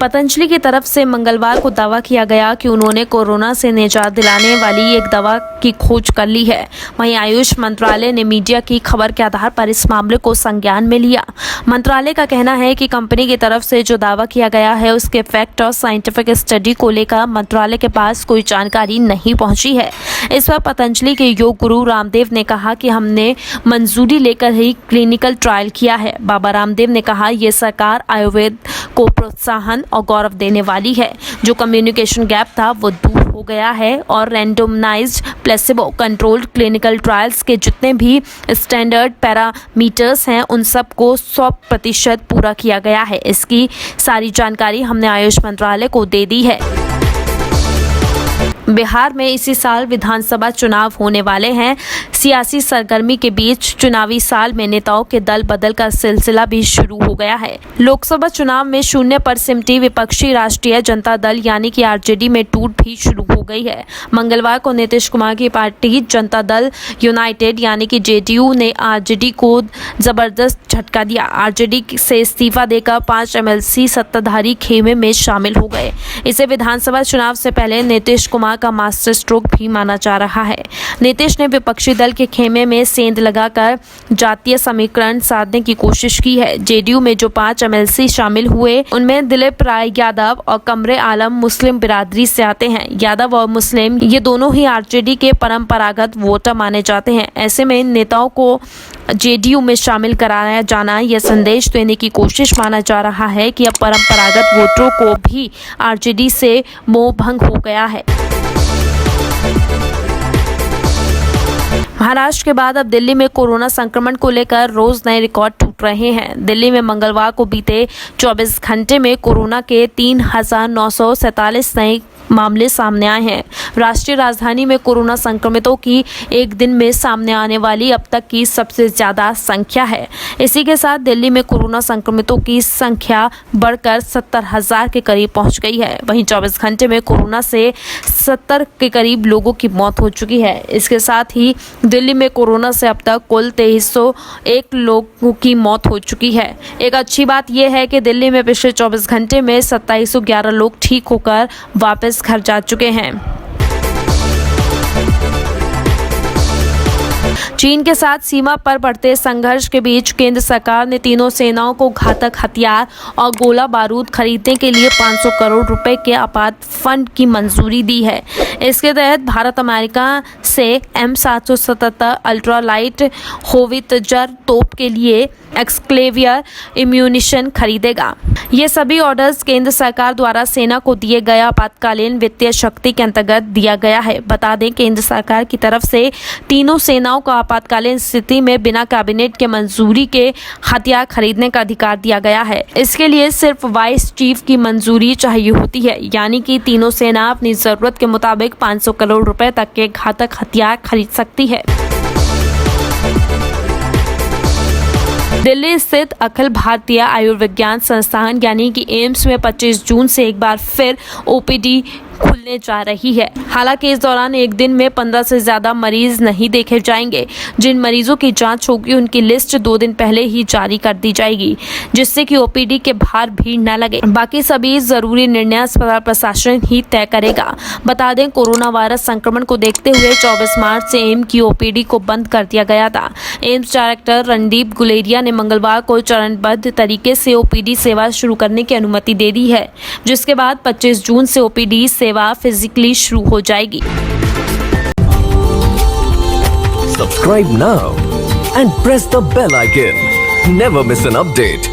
पतंजलि की तरफ से मंगलवार को दावा किया गया कि उन्होंने कोरोना से निजात दिलाने वाली एक दवा की खोज कर ली है। वहीं आयुष मंत्रालय ने मीडिया की खबर के आधार पर इस मामले को संज्ञान में लिया। मंत्रालय का कहना है कि कंपनी की तरफ से जो दावा किया गया है उसके फैक्ट और साइंटिफिक स्टडी को लेकर मंत्रालय के पास कोई जानकारी नहीं पहुंची है। इस पर पतंजलि के योग गुरु रामदेव ने कहा कि हमने मंजूरी लेकर ही क्लिनिकल ट्रायल किया है। बाबा रामदेव ने कहा, ये सरकार आयुर्वेद को प्रोत्साहन और गौरव देने वाली है। जो कम्युनिकेशन गैप था वो दूर हो गया है और रैंडमनाइज्ड प्लेसिबो कंट्रोल्ड क्लिनिकल ट्रायल्स के जितने भी स्टैंडर्ड पैरामीटर्स हैं उन सब को 100% पूरा किया गया है। इसकी सारी जानकारी हमने आयुष मंत्रालय को दे दी है। बिहार में इसी साल विधानसभा चुनाव होने वाले हैं। सियासी सरगर्मी के बीच चुनावी साल में नेताओं के दल बदल का सिलसिला भी शुरू हो गया है। लोकसभा चुनाव में शून्य पर सिमटी विपक्षी राष्ट्रीय जनता दल यानी कि आरजेडी में टूट भी शुरू हो गई है। मंगलवार को नीतीश कुमार की पार्टी जनता दल यूनाइटेड यानी कि जेडीयू ने आरजेडी को जबरदस्त झटका दिया। आरजेडी से इस्तीफा देकर 5 एमएलसी सत्ताधारी खेमे में शामिल हो गए। इसे विधानसभा चुनाव से पहले नीतीश कुमार का मास्टर स्ट्रोक भी माना जा रहा है। नीतीश ने विपक्षी दल के खेमे में सेंध लगाकर जातीय समीकरण साधने की कोशिश की है। जेडीयू में जो 5 एमएलसी शामिल हुए उनमें दिलीप राय यादव और कमरे आलम मुस्लिम बिरादरी से आते हैं। यादव और मुस्लिम ये दोनों ही आरजेडी के परंपरागत वोटर माने जाते हैं। ऐसे में नेताओं को जेडीयू में शामिल कराया जाना यह संदेश देने की कोशिश माना जा रहा है कि अब परंपरागत वोटरों को भी आरजेडी से मोह भंग हो गया है। महाराष्ट्र के बाद अब दिल्ली में कोरोना संक्रमण को लेकर रोज नए रिकॉर्ड टूट रहे हैं। दिल्ली में मंगलवार को बीते 24 घंटे में कोरोना के 3,947 नए मामले सामने आए हैं। राष्ट्रीय राजधानी में कोरोना संक्रमितों की एक दिन में सामने आने वाली अब तक की सबसे ज्यादा संख्या है। इसी के साथ दिल्ली में कोरोना संक्रमितों की संख्या बढ़कर 70,000 के करीब पहुंच गई है। वहीं 24 घंटे में कोरोना से 70 के करीब लोगों की मौत हो चुकी है। इसके साथ ही दिल्ली में कोरोना से अब तक कुल 2301 लोगों की मौत हो चुकी है। एक अच्छी बात यह है कि दिल्ली में पिछले 24 घंटे में 2711 लोग ठीक होकर वापस घर जा चुके हैं। चीन के साथ सीमा पर बढ़ते संघर्ष के बीच केंद्र सरकार ने तीनों सेनाओं को घातक हथियार और गोला बारूद खरीदने के लिए 500 करोड़ रुपए के आपात फंड की मंजूरी दी है। इसके तहत भारत अमेरिका से M777 अल्ट्रा लाइट होवित्जर तोप के लिए एक्सक्लेवियर इम्यूनिशन खरीदेगा। ये सभी ऑर्डर्स केंद्र सरकार द्वारा सेना को दिए गए आपातकालीन वित्तीय शक्ति के अंतर्गत दिया गया है। बता दें, केंद्र सरकार की तरफ से तीनों सेनाओं को आपातकालीन स्थिति में बिना कैबिनेट के मंजूरी के हथियार खरीदने का अधिकार दिया गया है। इसके लिए सिर्फ वाइस चीफ की मंजूरी चाहिए होती है, यानी कि तीनों सेना अपनी जरूरत के मुताबिक 500 करोड़ रुपए तक के घातक हथियार खरीद सकती है। दिल्ली स्थित अखिल भारतीय आयुर्विज्ञान संस्थान यानी कि एम्स में 25 जून से एक बार फिर ओपीडी खुलने जा रही है। हालांकि इस दौरान एक दिन में 15 से ज्यादा मरीज नहीं देखे जाएंगे। जिन मरीजों की जांच होगी उनकी लिस्ट 2 दिन पहले ही जारी कर दी जाएगी, जिससे कि ओपीडी के बाहर भीड़ न लगे। बाकी सभी जरूरी निर्णय अस्पताल प्रशासन ही तय करेगा। बता दें, कोरोना वायरस संक्रमण को देखते हुए 24 मार्च से एम्स की ओपीडी को बंद कर दिया गया था। एम्स डायरेक्टर रणदीप गुलेरिया ने मंगलवार को चरणबद्ध तरीके से ओपीडी सेवा शुरू करने की अनुमति दे दी है, जिसके बाद 25 जून से ओपीडी सेवा फिजिकली शुरू हो जाएगी। Subscribe now and press the bell icon. Never miss an update.